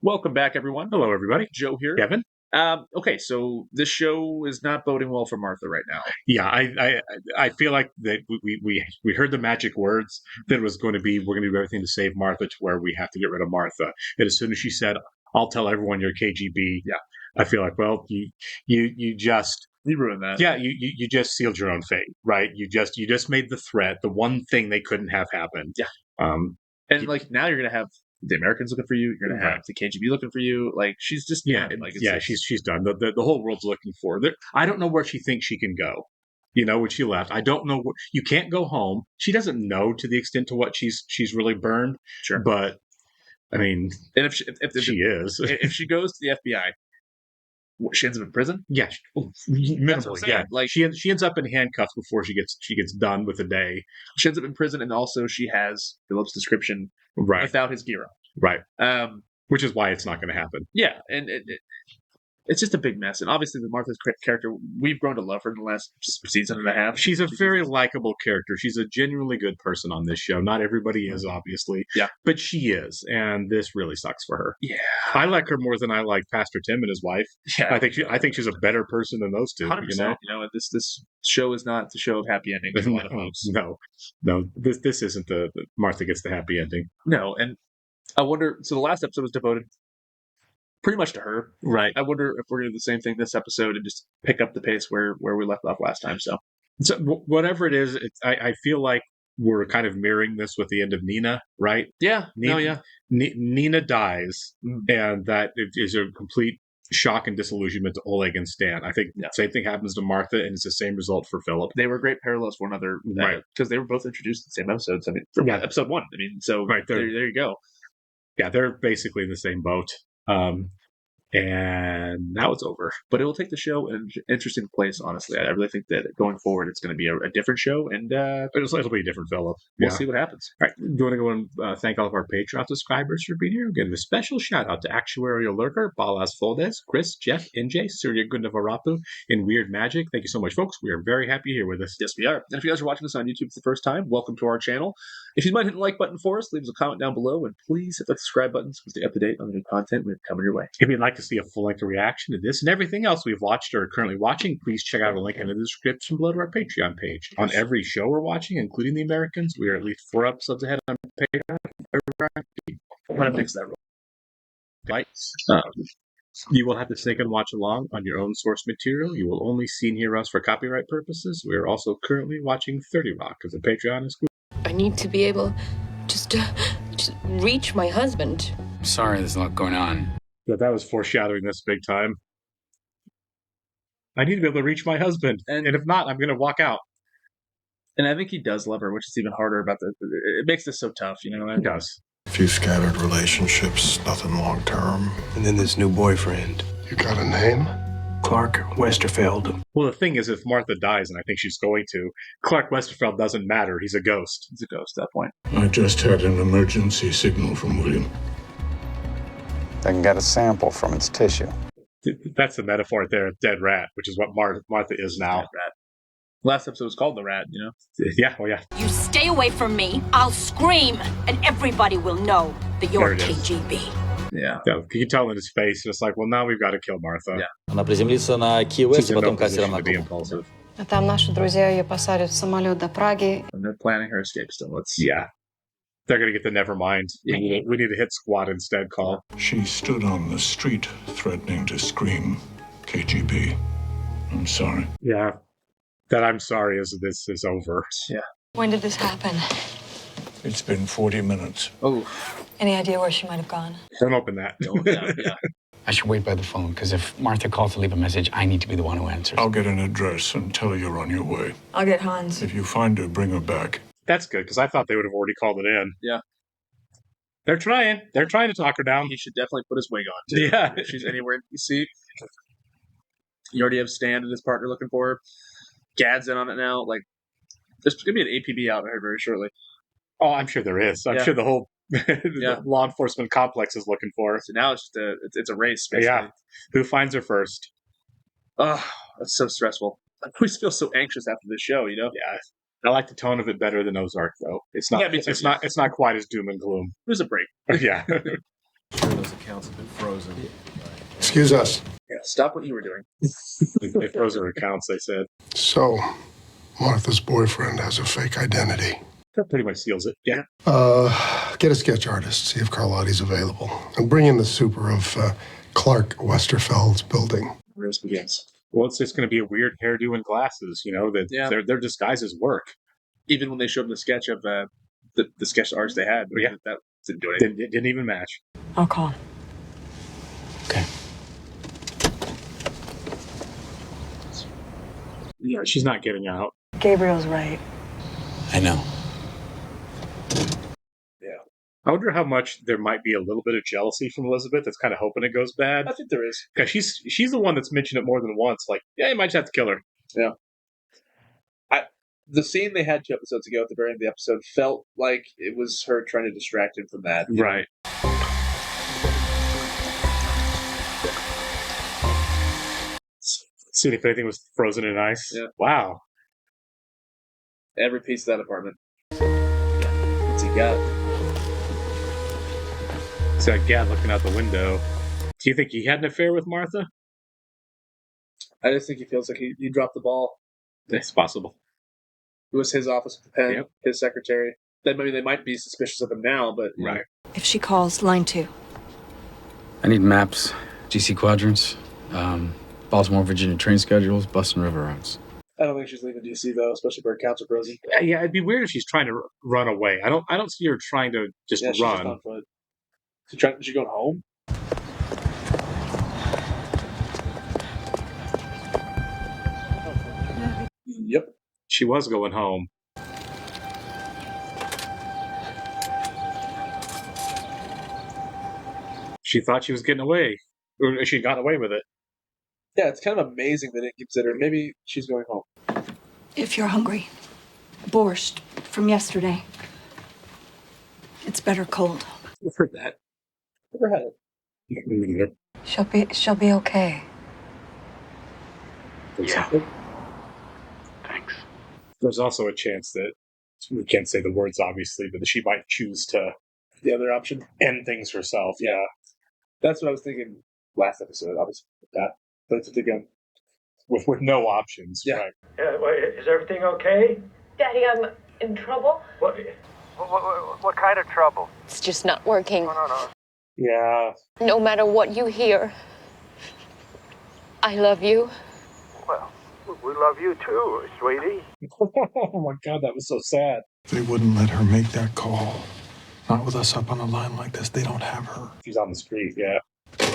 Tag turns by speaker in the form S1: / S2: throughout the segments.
S1: Welcome back, everyone.
S2: Hello, everybody.
S1: Joe here.
S2: Kevin.
S1: Okay, so this show is not boding well for Martha right now.
S2: Yeah, I feel like that we heard the magic words that it was going to be we're going to do everything to save Martha to where we have to get rid of Martha. And as soon as she said, "I'll tell everyone you're KGB,"
S1: Yeah.
S2: I feel like, well, you just
S1: You ruined that.
S2: yeah you just sealed your own fate, right? You just made the threat the one thing they couldn't have happened.
S1: Yeah.
S2: And
S1: like now you're gonna have the Americans looking for you. You're gonna have
S2: right.
S1: the KGB looking for you. Like she's just
S2: Yeah,
S1: done. Like
S2: she's done. The whole world's looking for her. I don't know where she thinks she can go. When she left, I don't know. You can't go home. She doesn't know to the extent to what she's really burned.
S1: Sure.
S2: But I mean,
S1: and if
S2: she is,
S1: if she goes to the FBI, she ends up in prison.
S2: Yeah, minimally. Yeah,
S1: like
S2: she ends up in handcuffs before she gets done with the day.
S1: She ends up in prison, and also she has Philip's description
S2: right
S1: without his gear on.
S2: Right. Which is why it's not going to happen.
S1: Yeah, and it's just a big mess. And obviously, the Martha's character, we've grown to love her in the last season and a half.
S2: She's a very likable character. She's a genuinely good person on this show. Not everybody is, obviously.
S1: Yeah.
S2: But she is. And this really sucks for her.
S1: Yeah.
S2: I like her more than I like Pastor Tim and his wife.
S1: Yeah.
S2: I think she's a better person than those two.
S1: 100%. This show is not the show of happy endings.
S2: No. This isn't the Martha gets the happy ending.
S1: No. And I wonder, so the last episode was devoted pretty much to her.
S2: Right.
S1: I wonder if we're going to do the same thing this episode and just pick up the pace where we left off last time. So
S2: whatever it is, I feel like we're kind of mirroring this with the end of Nina, right?
S1: Yeah.
S2: Nina dies, and that is a complete shock and disillusionment to Oleg and Stan. I think the same thing happens to Martha, and it's the same result for Philip.
S1: They were great parallels for one another,
S2: right?
S1: Because they were both introduced in the same episodes. I mean, from episode 1. I mean, so
S2: right
S1: there you go.
S2: Yeah, they're basically in the same boat. And now it's over.
S1: But it will take the show in an interesting place, honestly. I really think that going forward, it's going to be a different show, and
S2: it'll be a different Philip.
S1: We'll see what happens.
S2: All right. Do you want to go and thank all of our Patreon subscribers for being here? Give a special shout out to Actuarial Lurker, Balas Foldes, Chris, Jeff, NJ, Surya Gundavarapu, and Weird Magic. Thank you so much, folks. We are very happy you're here with us.
S1: Yes, we are. And if you guys are watching this on YouTube for the first time, welcome to our channel. If you might hit the like button for us, leave us a comment down below, and please hit the subscribe button to stay up to date on the new content we have coming your way.
S2: If you'd like to see a full-length reaction to this and everything else we've watched or are currently watching, please check out a link in the description below to our Patreon page. On every show we're watching, including The Americans, we are at least 4 episodes ahead on Patreon.
S1: I'm going to fix that real
S2: quick. You will have to stay and watch along on your own source material. You will only see and hear us for copyright purposes. We are also currently watching 30 Rock as a Patreon exclusive.
S3: I need to be able just to reach my husband.
S4: Sorry, there's a lot going on.
S2: That was foreshadowing this big time. I need to be able to reach my husband, and if not, I'm going to walk out.
S1: And I think he does love her, which is even harder about it makes this so tough,
S2: It does.
S5: A few scattered relationships, nothing long term.
S6: And then this new boyfriend.
S5: You got a name?
S6: Clark Westerfeld.
S2: Well, the thing is, if Martha dies, and I think she's going to, Clark Westerfeld doesn't matter. He's a ghost.
S1: He's a ghost at that point.
S7: I just had an emergency signal from William.
S8: I can get a sample from its tissue.
S2: That's the metaphor there, a dead rat, which is what Martha is now.
S1: Dead rat. Last episode was called The Rat,
S2: Yeah, well, yeah.
S9: You stay away from me, I'll scream, and everybody will know that you're KGB.
S2: Yeah. You can tell in his face, it's like, well, now we've got to kill Martha.
S1: Yeah.
S10: Она приземлится на Ки-Уэст, потом кассером на
S2: Кубу.
S11: А там наши друзья ее посадят в самолет до Праги.
S1: And they're planning her escape still.
S2: Yeah. They're going to get the Nevermind. We need to hit squad instead call.
S7: She stood on the street threatening to scream, KGB. I'm sorry.
S2: Yeah. That I'm sorry as this is over.
S1: Yeah.
S11: When did this happen?
S7: It's been 40 minutes.
S1: Oh.
S11: Any idea where she might have gone?
S2: Don't open that.
S1: Yeah.
S4: I should wait by the phone, because if Martha calls to leave a message, I need to be the one who answers.
S7: I'll get an address and tell her you're on your way.
S11: I'll get Hans.
S7: If you find her, bring her back.
S2: That's good, because I thought they would have already called it in.
S1: Yeah.
S2: They're trying. They're trying to talk her down.
S1: He should definitely put his wig on, too.
S2: Yeah.
S1: If she's anywhere you see. You already have Stan and his partner looking for her. Gad's in on it now. Like, there's going to be an APB out here very shortly.
S2: Oh, I'm sure there is. I'm sure the whole law enforcement complex is looking for her.
S1: So now it's just it's a race, basically.
S2: Yeah. Who finds her first?
S1: Oh, that's so stressful. I always feel so anxious after this show,
S2: Yeah. I like the tone of it better than Ozark, though. It's not. It's not quite as doom and gloom.
S1: There's a break.
S2: Yeah.
S12: Sure, those accounts have been frozen.
S5: Excuse us.
S1: Yeah, stop what you were doing.
S2: They froze her accounts, they said.
S5: So, Martha's boyfriend has a fake identity.
S2: That pretty much seals it. Yeah.
S5: Get a sketch artist, see if Carlotti's available. And bring in the super of Clark Westerfeld's building.
S1: Rose begins.
S2: Well, it's just going to be a weird hairdo and glasses, you know, that their disguises work.
S1: Even when they showed them the sketch of the sketch arts they had, that didn't do anything.
S2: It didn't even match.
S11: I'll call.
S4: Okay.
S2: Yeah, she's not getting out.
S11: Gabriel's right.
S4: I know.
S1: Yeah.
S2: I wonder how much there might be a little bit of jealousy from Elizabeth that's kind of hoping it goes bad.
S1: I think there is.
S2: Because she's the one that's mentioned it more than once. Like, yeah, you might just have to kill her.
S1: Yeah. The scene they had 2 episodes ago at the very end of the episode felt like it was her trying to distract him from that.
S2: Right. See if anything was frozen in ice.
S1: Yeah.
S2: Wow.
S1: Every piece of that apartment. Yeah. What's he got?
S2: It's that Gad looking out the window. Do you think he had an affair with Martha?
S1: I just think he feels like he dropped the ball.
S2: It's possible.
S1: It was his office with the pen,
S2: Yep.
S1: his secretary. Then maybe they might be suspicious of him now, but...
S2: Right.
S11: If she calls, line 2.
S4: I need maps, GC quadrants, Baltimore, Virginia train schedules, bus and river routes.
S1: I don't think she's leaving DC, though, especially for accounts are frozen.
S2: Yeah, it'd be weird if she's trying to run away. I don't see her trying to just
S1: Yeah, she's
S2: run.
S1: just on foot. Is she going home? Yep.
S2: She was going home. She thought she was getting away. Or she'd gotten away with it.
S1: Yeah, it's kind of amazing they didn't consider. Maybe she's going home.
S11: If you're hungry, borscht from yesterday. It's better cold.
S1: I've heard that. Never had it.
S11: She'll be okay.
S4: Yeah. Thanks.
S2: There's also a chance that, we can't say the words obviously, but that she might choose to
S1: The other option?
S2: end things herself. Yeah.
S1: That's what I was thinking last episode, obviously. That. But it's again.
S2: With no options.
S1: Yeah.
S2: Right.
S13: Is everything okay?
S3: Daddy, I'm in trouble.
S13: What kind of trouble?
S3: It's just not working.
S13: No.
S2: Yeah.
S3: No matter what you hear, I love you.
S13: Well, we love you too, sweetie.
S2: Oh my God, that was so sad.
S7: They wouldn't let her make that call. Not with us up on a line like this. They don't have her.
S2: She's on the street, yeah.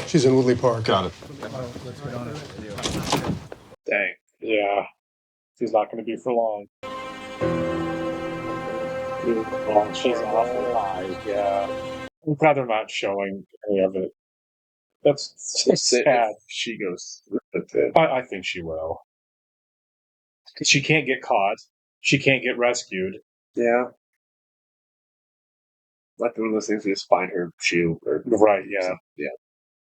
S5: She's in Woodley Park.
S7: Got it.
S2: Dang. Yeah. She's not going to be for long. She's awful alive, yeah. I'd rather not showing any of it. That's so sad.
S1: She goes.
S2: I think she will. She can't get caught. She can't get rescued.
S1: Yeah. Like one of those things, we just find her shoe.
S2: Right, yeah.
S1: Yeah.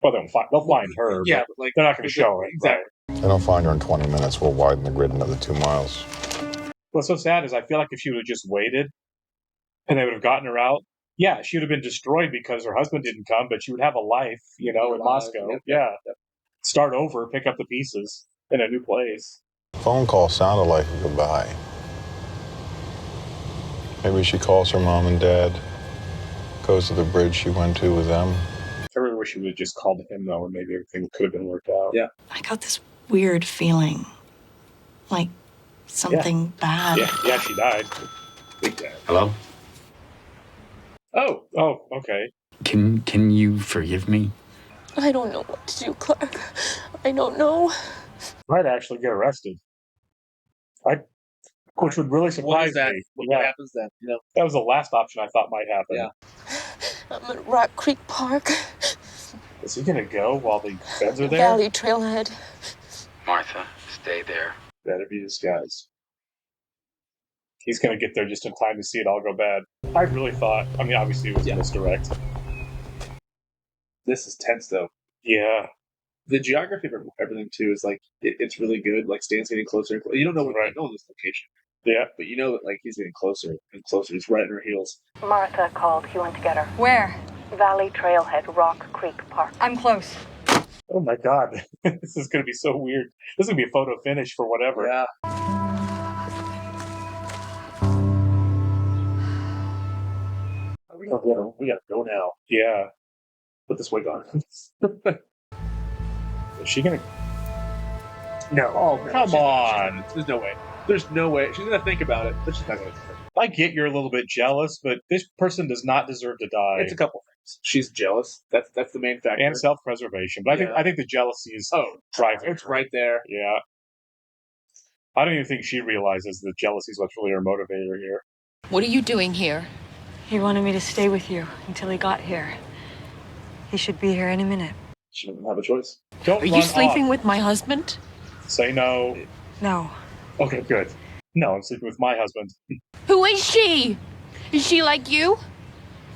S2: Well, they'll find her.
S1: Yeah,
S2: but
S1: but like
S2: they're not going to show it.
S1: Exactly.
S2: Right.
S5: They don't find her in 20 minutes. We'll widen the grid another 2 miles.
S2: What's so sad is I feel like if she would have just waited and they would have gotten her out, yeah, she would have been destroyed because her husband didn't come, but she would have a life, in Moscow. Yeah. Start over, pick up the pieces in a new place.
S5: Phone call sounded like a goodbye. Maybe she calls her mom and dad, goes to the bridge she went to with them.
S2: I really wish she would have just called him, though, and maybe everything could have been worked out.
S1: Yeah.
S11: I got this weird feeling. Like something bad.
S2: Yeah, she died. Big time.
S4: Hello?
S2: Oh, okay.
S4: Can you forgive me?
S3: I don't know what to do, Clark. I don't know.
S2: Might actually get arrested. Which would really surprise me.
S1: What happens then? You know?
S2: That was the last option I thought might happen.
S1: Yeah.
S3: I'm at Rock Creek Park,
S2: Is he going to go while the feds are there?
S3: Valley Trailhead.
S4: Martha, stay there.
S1: Better be disguised.
S2: He's going to get there just in time to see it all go bad. I really thought, obviously it was a misdirect.
S1: This is tense, though.
S2: Yeah.
S1: The geography of everything, too, is like, it's really good. Like, Stan's getting closer and closer. You don't know
S2: Right.
S1: know this location.
S2: Yeah.
S1: But you know that, like, he's getting closer and closer. He's right in her heels.
S9: Martha called. He went to get her.
S11: Where?
S14: Valley Trailhead, Rock Creek Park.
S15: I'm close.
S2: Oh my god. This is going to be so weird. This is going to be a photo finish for whatever.
S1: Yeah. We gotta go now.
S2: Yeah.
S1: Put this wig on.
S2: Is she going to...
S1: No.
S2: Oh,
S1: no,
S2: come
S1: she's not.
S2: on.
S1: There's no way. There's no way. She's gonna think about it, but she's not gonna.
S2: I get you're a little bit jealous, but this person does not deserve to die.
S1: It's a couple things. She's jealous. That's the main factor.
S2: And self-preservation. But
S1: Yeah.
S2: I think the jealousy is driving
S1: it's
S2: her.
S1: right there.
S2: Yeah. I don't even think she realizes that jealousy is what's really her motivator here.
S3: What are you doing here?
S15: He wanted me to stay with you until he got here. He should be here any minute.
S1: She doesn't have a choice.
S2: Don't
S3: Are you
S2: run
S3: sleeping
S2: off.
S3: with my husband?
S2: Say no.
S15: No.
S2: Okay, good. No, I'm sleeping with my husband.
S3: Who is she? Is she like you?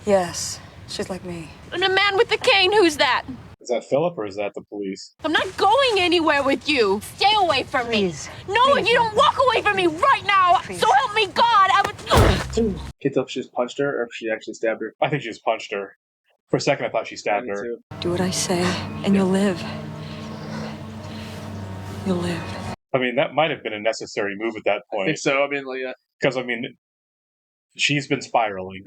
S15: Yes, she's like me.
S3: And a man with the cane, who's that?
S2: Is that Philip or is that the police?
S3: I'm not going anywhere with you. Stay away from
S15: Please.
S3: me. No, if you don't walk away from me right now, so help me God, I would...
S1: Can't tell if she just punched her or if she actually stabbed her.
S2: I think she just punched her. For a second, I thought she stabbed her.
S1: Too.
S15: Do what I say, and you'll live. You'll live.
S2: I mean, that might have been a necessary move at that
S1: I think
S2: point.
S1: so. I mean, like,
S2: Because, I mean, she's been spiraling.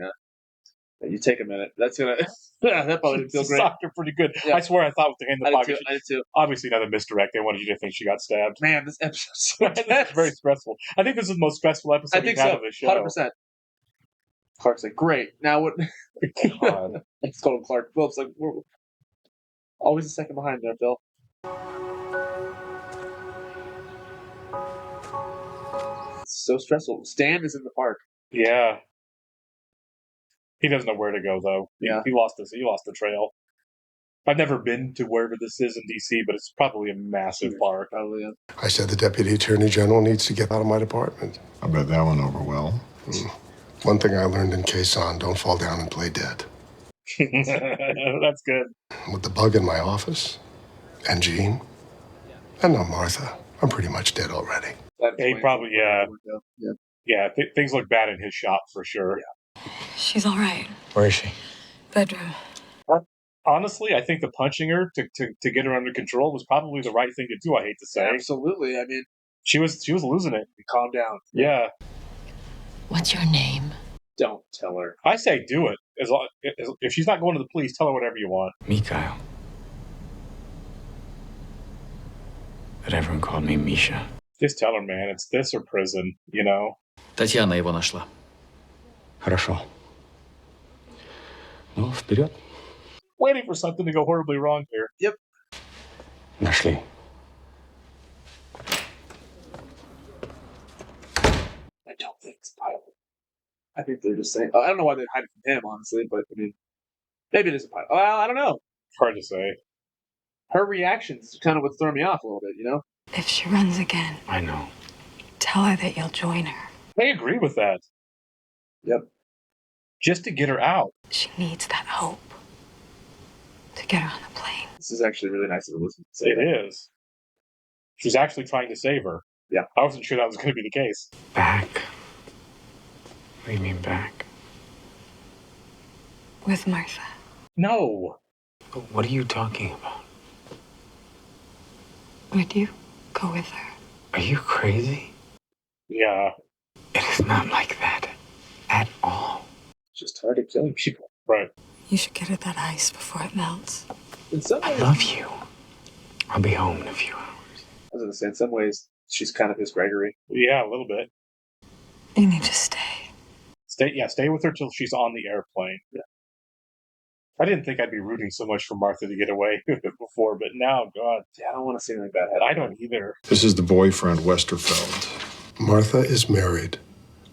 S1: you take a minute. That's gonna. That probably didn't feel
S2: She
S1: great.
S2: socked her pretty good.
S1: Yeah.
S2: I swear I thought with the hand in the
S1: I
S2: pocket.
S1: did too.
S2: Obviously, another misdirect. They wanted you to think she got stabbed.
S1: Man, this episode's so
S2: It's
S1: intense.
S2: very stressful. I think this is the most stressful episode
S1: I think
S2: we've had
S1: so.
S2: of the show.
S1: 100%. Clark's like, great. Now what?
S2: God.
S1: Let's call him Clark. Philip's like, we're always a second behind there, Phil. It's so stressful. Stan is in the park.
S2: Yeah. He doesn't know where to go, though.
S1: Yeah.
S2: He lost the trail. I've never been to wherever this is in D.C., but it's probably a massive park.
S1: Probably, yeah.
S5: I said the Deputy Attorney General needs to get out of my department.
S7: I bet that went over well.
S5: One thing I learned in Quezon, don't fall down and play dead.
S2: That's good.
S5: With the bug in my office, and Jean, and now Martha, I'm pretty much dead already.
S2: He probably, yeah.
S1: Yeah.
S2: Yeah, things look bad in his shop for sure.
S15: She's all right.
S4: Where is she?
S15: Bedroom.
S2: Honestly, I think the punching her to get her under control was probably the right thing to do, I hate to say.
S1: Absolutely. I mean,
S2: She was losing it.
S1: calm down.
S2: Yeah.
S3: What's your name?
S1: Don't tell her.
S2: I say do it. If she's not going to the police, tell her whatever you want.
S4: Mikhail. But everyone called me Misha.
S2: Just tell her, man, it's this or prison, you know?
S10: Татьяна его нашла.
S4: Хорошо. Ну, вперед.
S2: Waiting for something to go horribly wrong here.
S1: Yep.
S4: Нашли.
S1: I don't think it's a pilot. I think they're just saying. I don't know why they hide it from him, honestly, but I mean, maybe it is a pilot. Well, I don't know.
S2: Hard to say.
S1: Her reactions kind of would throw me off a little bit, you know?
S15: If she runs again,
S4: I know.
S15: tell her that you'll join her.
S2: I agree with that.
S1: Yep.
S2: Just to get her out.
S15: She needs that hope to get her on the plane.
S1: This is actually really nice of Elizabeth to say
S2: It
S1: that.
S2: is. She's actually trying to save her.
S1: Yeah.
S2: I wasn't sure that was going to be the case.
S4: Back. What do you mean back?
S15: With Martha.
S2: No.
S4: But what are you talking about?
S15: Would you go with her?
S4: Are you crazy?
S2: Yeah.
S4: It is not like that. At all.
S1: It's just hard to killing people.
S2: Right.
S15: You should get her that ice before it melts.
S1: In some
S4: I
S1: ways,
S4: love you. I'll be home in a few hours.
S1: I was going to say, in some ways, she's kind of his Gregory.
S2: Yeah, a little bit.
S15: You need to stay.
S2: Stay with her till she's on the airplane.
S1: Yeah.
S2: I didn't think I'd be rooting so much for Martha to get away before, but now, God,
S1: Yeah, I don't want to see anything bad happen.
S2: I don't either.
S7: This is the boyfriend, Westerfeld.
S5: Martha is married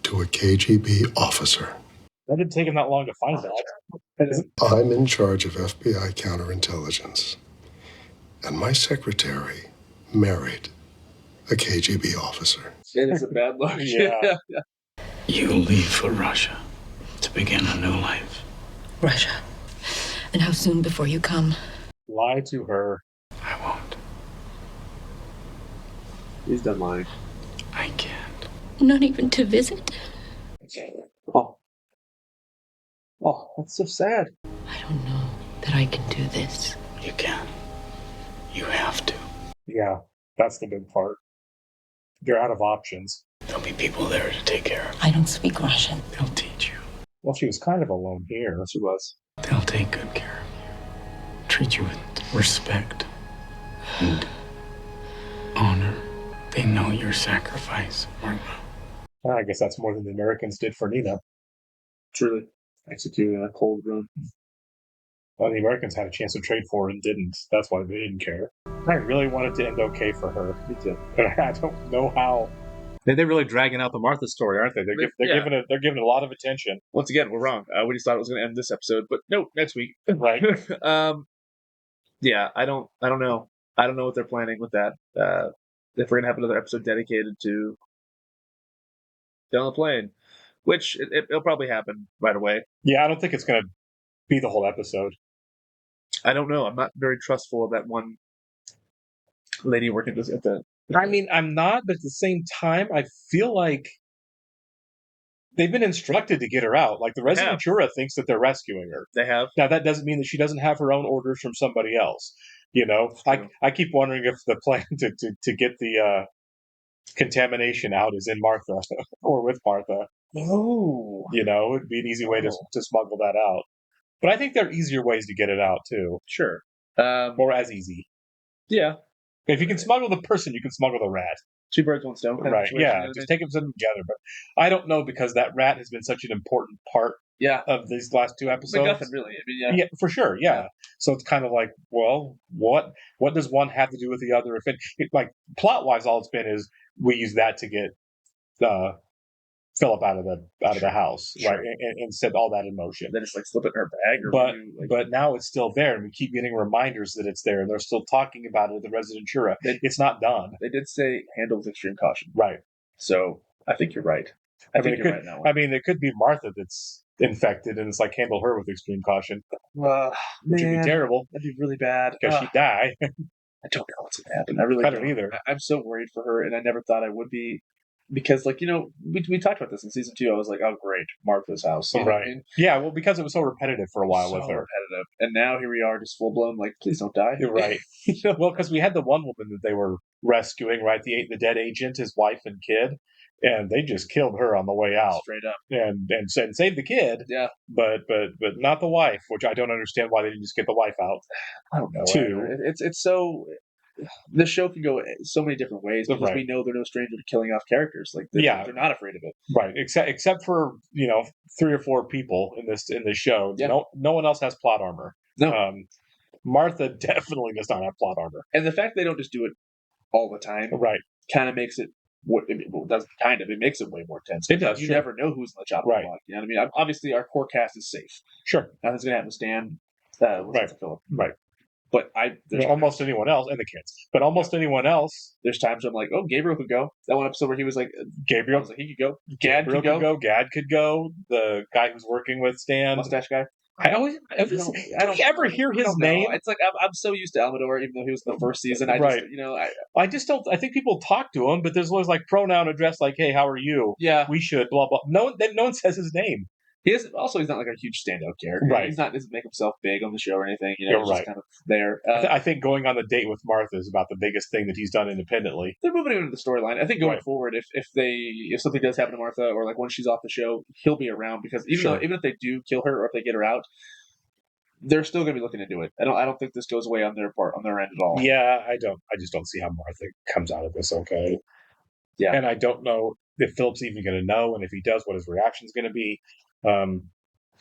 S5: to a KGB officer.
S2: That didn't take him that long to find out.
S5: I'm in charge of FBI counterintelligence. And my secretary married a KGB officer.
S1: It is a bad look.
S2: Yeah.
S4: You leave for Russia to begin a new life.
S3: Russia. And how soon before you come?
S2: Lie to her.
S4: I won't.
S1: He's done lying.
S4: I can't.
S3: Not even to visit?
S1: Oh. Oh, that's so sad.
S3: I don't know that I can do this.
S4: You can. You have to.
S2: Yeah, that's the big part. They're out of options.
S4: There'll be people there to take care of.
S3: I don't speak Russian.
S4: They'll teach you.
S2: Well, she was kind of alone here.
S1: She was.
S4: They'll take good care of you. Treat you with respect and honor. They know your sacrifice, Martha.
S2: I guess that's more than the Americans did for Nina.
S1: Truly. Executed in a cold room.
S2: Well, the Americans had a chance to trade for her and didn't. That's why they didn't care. I really wanted to end okay for her.
S1: Me too.
S2: But I don't know how. They're really dragging out the Martha story, aren't they? They're giving it a lot of attention.
S1: Once again, we're wrong. We just thought it was going to end this episode, but no, next week.
S2: Right.
S1: Yeah, I don't know. I don't know what they're planning with that. If we're going to have another episode dedicated to Down the Plane, which it'll probably happen right away.
S2: Yeah, I don't think it's going to be the whole episode.
S1: I don't know. I'm not very trustful of that one lady working at the.
S2: I mean, I'm not, but at the same time, I feel like they've been instructed to get her out. Like the Resident thinks that they're rescuing her.
S1: They have.
S2: Now that doesn't mean that she doesn't have her own orders from somebody else. You know, I keep wondering if the plan to get the contamination out is in Martha or with Martha.
S1: Oh,
S2: you know, it'd be an easy way to smuggle that out. But I think there are easier ways to get it out too.
S1: Sure,
S2: or as easy.
S1: Yeah.
S2: If you can smuggle the person, you can smuggle the rat.
S1: Two birds, one stone.
S2: Right, yeah. Just take them together. But I don't know, because that rat has been such an important part of these last two episodes.
S1: MacGuffin, really. I mean,
S2: yeah, for sure, yeah. So it's kind of like, well, what does one have to do with the other? If it like, plot-wise, all it's been is we use that to get Philip out of the house, right, and set all that in motion.
S1: Then it's like slip it in her bag,
S2: but now it's still there, and we keep getting reminders that it's there, and they're still talking about it at the Residentura. It's not done.
S1: They did say handle with extreme caution,
S2: right?
S1: So I think you're right. I think you're right now.
S2: I mean, it could be Martha that's infected, and it's like handle her with extreme caution. Which would be terrible.
S1: That'd be really bad
S2: because she'd die.
S1: I don't know what's gonna happen. I really don't
S2: either.
S1: I'm so worried for her, and I never thought I would be. Because, like, you know, we talked about this in season 2. I was like, oh, great, Martha's house.
S2: Right. Yeah, well, because it was so repetitive for a while with her.
S1: Repetitive. And now here we are, just full-blown, like, please don't die.
S2: You're right. Well, because we had the one woman that they were rescuing, right? The dead agent, his wife and kid. And they just killed her on the way out.
S1: Straight up.
S2: And saved the kid.
S1: Yeah.
S2: But not the wife, which I don't understand why they didn't just get the wife out.
S1: I don't know.
S2: Too.
S1: It's so... The show can go so many different ways because we know they're no stranger to killing off characters. Like they're not afraid of it,
S2: right? Except for 3 or 4 people in this show. Yeah. No one else has plot armor.
S1: No,
S2: Martha definitely does not have plot armor,
S1: and the fact they don't just do it all the time,
S2: right,
S1: kind of makes it. It makes it way more tense.
S2: It does.
S1: You never know who's in the chopping block. You know what I mean? Obviously, our core cast is safe.
S2: Sure,
S1: nothing's gonna happen to Stan.
S2: Right,
S1: Philip.
S2: Right.
S1: But there's
S2: almost anyone else, and the kids. But almost anyone else.
S1: There's times I'm like, oh, Gabriel could go. That one episode where he was like,
S2: Gabriel,
S1: I was like, he could go. Gad could go.
S2: Gad could go. The guy who's working with Stan,
S1: mustache guy.
S2: I don't ever hear his name.
S1: It's like I'm so used to Almodóvar, even though he was in the first season.
S2: I just don't. I think people talk to him, but there's always like pronoun address, like, "Hey, how are you?"
S1: Yeah,
S2: we should blah blah. No one says his name.
S1: He's not like a huge standout character.
S2: Right.
S1: He doesn't make himself big on the show or anything. You know, he's just kind of there.
S2: I think going on the date with Martha is about the biggest thing that he's done independently.
S1: They're moving into the storyline. I think going forward, if something does happen to Martha, or like when she's off the show, he'll be around, because even if they do kill her or if they get her out, they're still going to be looking into it. I don't think this goes away on their end at all.
S2: Yeah, I just don't see how Martha comes out of this okay.
S1: Yeah,
S2: and I don't know if Philip's even going to know, and if he does, what his reaction is going to be.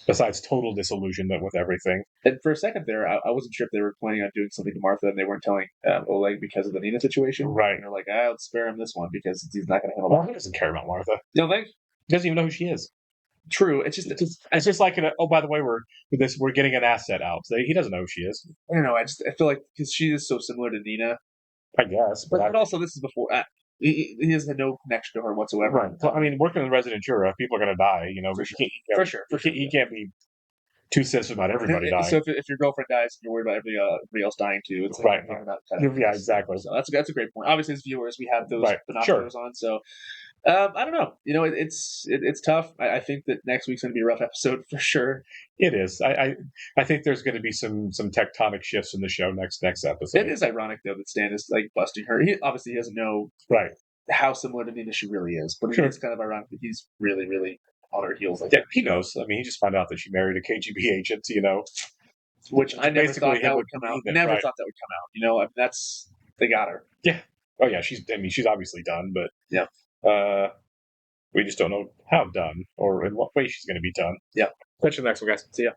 S2: Besides total disillusionment with everything.
S1: And for a second there, I wasn't sure if they were planning on doing something to Martha and they weren't telling Oleg because of the Nina situation.
S2: Right.
S1: And they're like, let's spare him this one because he's not going to handle
S2: that. Well, he doesn't care about Martha.
S1: You don't think?
S2: He doesn't even know who she is.
S1: True. It's
S2: just like, by the way, we're getting an asset out. So he doesn't know who she is.
S1: I don't know. I feel like because she is so similar to Nina.
S2: I guess.
S1: But also, this is before... He has had no connection to her whatsoever.
S2: Right. Well, I mean, working in the Residentura, people are going to die. You know,
S1: for sure.
S2: He can't be too sensitive about everybody dying.
S1: So if your girlfriend dies, you're worried about everybody else dying too. It's
S2: like, right. Yeah, exactly.
S1: So that's a great point. Obviously, as viewers, we have those binoculars on. So I don't know. It's tough. I think that next week's going to be a rough episode for sure.
S2: It is. I think there's going to be some tectonic shifts in the show next episode.
S1: It is ironic though that Stan is like busting her. He obviously doesn't know how similar to Nina she really is, but it's kind of ironic that he's really, really on her heels. Like
S2: he knows. I mean, he just found out that she married a KGB agent.
S1: Which I never thought that would come out. Never thought that would come out. That's they got her.
S2: Yeah. Oh yeah. She's obviously done, but
S1: yeah.
S2: We just don't know how done or in what way she's going to be done.
S1: Yeah.
S2: Catch you next one, guys.
S1: See ya.